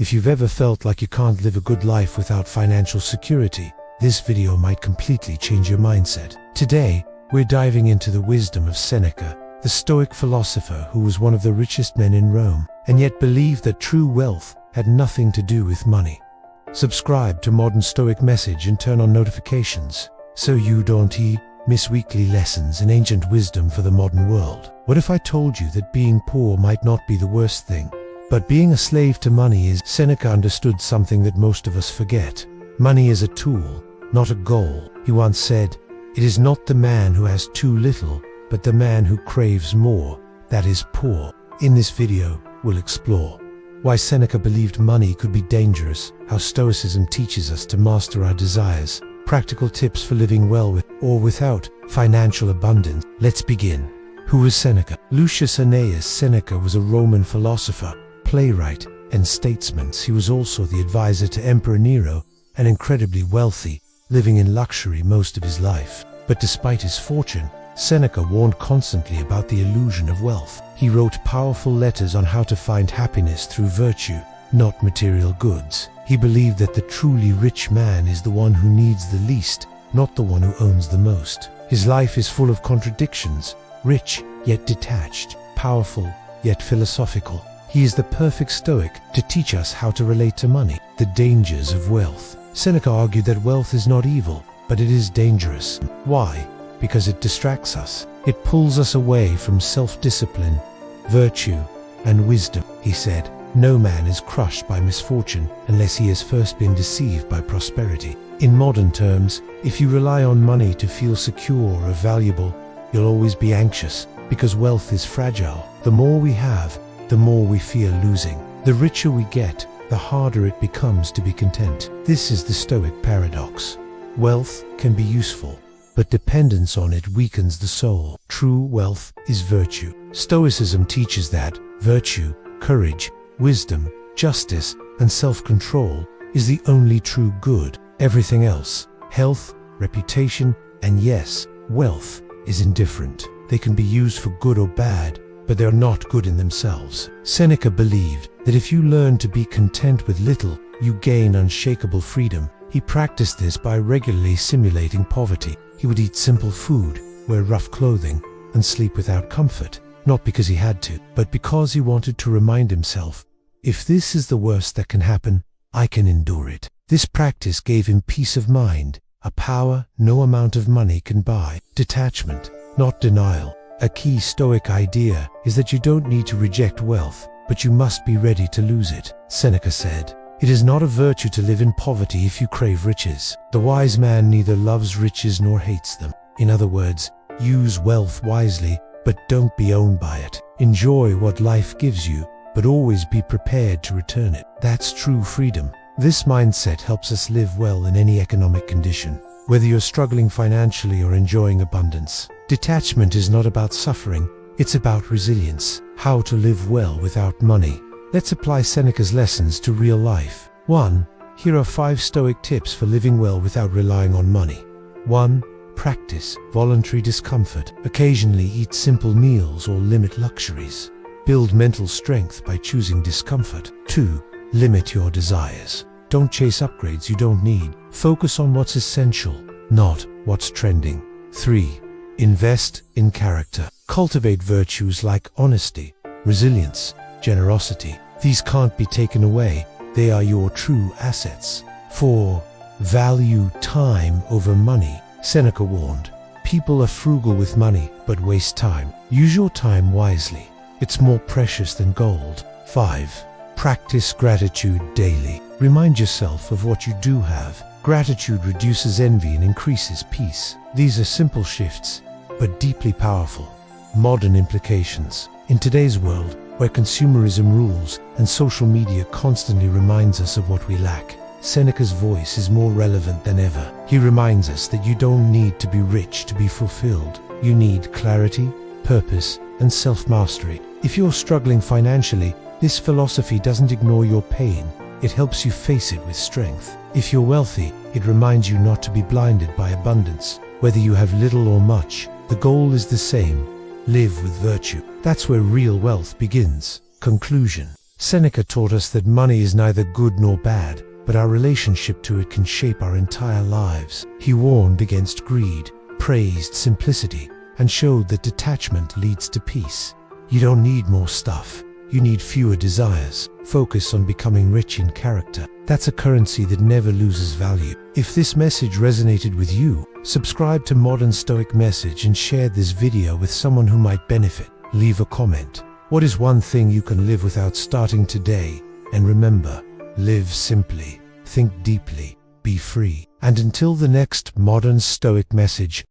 If you've ever felt like you can't live a good life without financial security, this video might completely change your mindset. Today, we're diving into the wisdom of Seneca, the Stoic philosopher who was one of the richest men in Rome, and yet believed that true wealth had nothing to do with money. Subscribe to Modern Stoic Message and turn on notifications, so you don't miss weekly lessons in ancient wisdom for the modern world. What if I told you that being poor might not be the worst thing, but being a slave to money is? Seneca understood something that most of us forget. Money is a tool, not a goal. He once said, "It is not the man who has too little, but the man who craves more, that is poor." In this video, we'll explore why Seneca believed money could be dangerous, how Stoicism teaches us to master our desires, practical tips for living well with or without financial abundance. Let's begin. Who was Seneca? Lucius Annaeus Seneca was a Roman philosopher, playwright, and statesman. He was also the advisor to Emperor Nero, and incredibly wealthy, living in luxury most of his life. But despite his fortune, Seneca warned constantly about the illusion of wealth. He wrote powerful letters on how to find happiness through virtue, not material goods. He believed that the truly rich man is the one who needs the least, not the one who owns the most. His life is full of contradictions, rich yet detached, powerful yet philosophical. He is the perfect Stoic to teach us how to relate to money. The dangers of wealth. Seneca argued that wealth is not evil, but it is dangerous. Why? Because it distracts us. It pulls us away from self-discipline, virtue, and wisdom. He said, "No man is crushed by misfortune unless he has first been deceived by prosperity." In modern terms, if you rely on money to feel secure or valuable, you'll always be anxious, because wealth is fragile. The more we have, the more we fear losing. The richer we get, the harder it becomes to be content. This is the Stoic paradox. Wealth can be useful, but dependence on it weakens the soul. True wealth is virtue. Stoicism teaches that virtue, courage, wisdom, justice, and self-control is the only true good. Everything else, health, reputation, and yes, wealth, is indifferent. They can be used for good or bad, but they are not good in themselves. Seneca believed that if you learn to be content with little, you gain unshakable freedom. He practiced this by regularly simulating poverty. He would eat simple food, wear rough clothing, and sleep without comfort, not because he had to, but because he wanted to remind himself, if this is the worst that can happen, I can endure it. This practice gave him peace of mind, a power no amount of money can buy. Detachment, not denial. A key Stoic idea is that you don't need to reject wealth, but you must be ready to lose it. Seneca said, "It is not a virtue to live in poverty if you crave riches. The wise man neither loves riches nor hates them." In other words, use wealth wisely, but don't be owned by it. Enjoy what life gives you, but always be prepared to return it. That's true freedom. This mindset helps us live well in any economic condition, whether you're struggling financially or enjoying abundance. Detachment is not about suffering, it's about resilience. How to live well without money. Let's apply Seneca's lessons to real life. 1. Here are 5 Stoic tips for living well without relying on money. 1. Practice voluntary discomfort. Occasionally eat simple meals or limit luxuries. Build mental strength by choosing discomfort. 2. Limit your desires. Don't chase upgrades you don't need. Focus on what's essential, not what's trending. 3. Invest in character. Cultivate virtues like honesty, resilience, generosity. These can't be taken away. They are your true assets. 4. Value time over money. Seneca warned, people are frugal with money, but waste time. Use your time wisely. It's more precious than gold. 5. Practice gratitude daily. Remind yourself of what you do have. Gratitude reduces envy and increases peace. These are simple shifts, but deeply powerful. Modern implications. In today's world, where consumerism rules and social media constantly reminds us of what we lack, Seneca's voice is more relevant than ever. He reminds us that you don't need to be rich to be fulfilled. You need clarity, purpose, and self-mastery. If you're struggling financially, this philosophy doesn't ignore your pain. It helps you face it with strength. If you're wealthy, it reminds you not to be blinded by abundance. Whether you have little or much, the goal is the same. Live with virtue. That's where real wealth begins. Conclusion. Seneca taught us that money is neither good nor bad, but our relationship to it can shape our entire lives. He warned against greed, praised simplicity, and showed that detachment leads to peace. You don't need more stuff. You need fewer desires. Focus on becoming rich in character. That's a currency that never loses value. If this message resonated with you, subscribe to Modern Stoic Message and share this video with someone who might benefit. Leave a comment. What is one thing you can live without starting today? And remember, live simply, think deeply, be free. And until the next Modern Stoic Message,